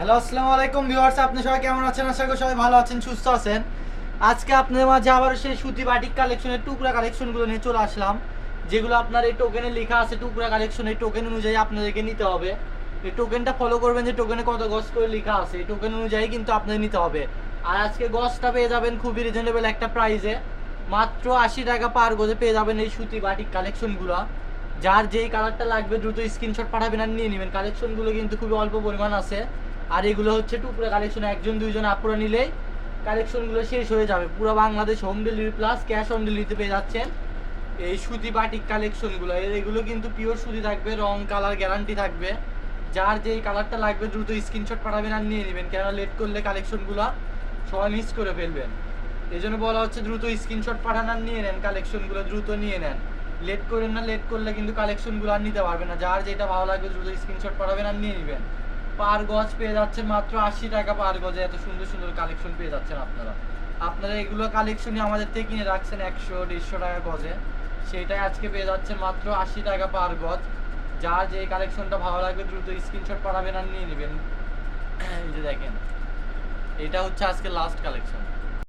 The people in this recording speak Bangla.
হ্যালো, আসসালামু আলাইকুম ভিউয়ার্স, আপনি সবাই কেমন আছেন? আশা করি সবাই ভালো আছেন, সুস্থ আছেন। আজকে আপনাদের মাঝে আবার সেই সুতি বাটিক কালেকশনের টুকরা কালেকশনগুলো নিয়ে চলে আসলাম, যেগুলো আপনার এই টোকেনে লেখা আছে টুকরা কালেকশন। এই টোকেন অনুযায়ী আপনাদেরকে নিতে হবে। এই টোকেনটা ফলো করবেন, যে টোকেনে কত গজ করে লেখা আছে এই টোকেন অনুযায়ী কিন্তু আপনাদের নিতে হবে। আর আজকে গজটা পেয়ে যাবেন খুবই রিজনেবল একটা প্রাইসে, মাত্র 80 টাকা পার গজে পেয়ে যাবেন এই সুতি বাটিক কালেকশনগুলো। যার যেই কালারটা লাগবে দ্রুত স্ক্রিনশট পাঠাবেন আর নিয়ে নেবেন। কালেকশনগুলো কিন্তু খুবই অল্প পরিমাণ আছে। আর এগুলো হচ্ছে টুকরা কালেকশন, একজন দুইজন আপুরা নিলেই কালেকশনগুলো শেষ হয়ে যাবে। পুরো Bangladesh home delivery plus cash on ডেলিভারিতে পেয়ে যাচ্ছেন এই সুতি বাটিক কালেকশনগুলো। এগুলো কিন্তু পিওর সুতি থাকবে, রং কালার গ্যারান্টি থাকবে। যার যেই কালারটা লাগবে দ্রুত স্ক্রিনশট পাঠাবেন আর নিয়ে নেবেন, কেননা লেট করলে কালেকশনগুলো সবাই মিস করে ফেলবেন। এই জন্য বলা হচ্ছে দ্রুত স্ক্রিনশট পাঠান আর নিয়ে নেন, কালেকশনগুলো দ্রুত নিয়ে নেন। লেট করেন না, লেট করলে কিন্তু কালেকশনগুলো আর নিতে পারবেন না। যার যেটা ভালো লাগবে দ্রুত স্ক্রিনশট পাঠাবেন আর নিয়ে নেবেন। পার গজ পেয়ে যাচ্ছেন মাত্র 80 টাকা পার গজে। এত সুন্দর সুন্দর কালেকশন পেয়ে যাচ্ছেন আপনারা। আপনারা এগুলো কালেকশনই আমাদের থেকে কিনে রাখছেন 100-150 টাকা গজে, সেইটাই আজকে পেয়ে যাচ্ছেন মাত্র 80 টাকা পার গজ। যার যে কালেকশনটা ভালো লাগবে দ্রুত স্ক্রিনশট পাঠাবেন আর নিয়ে নেবেন। এই যে দেখেন, এটা হচ্ছে আজকে লাস্ট কালেকশন।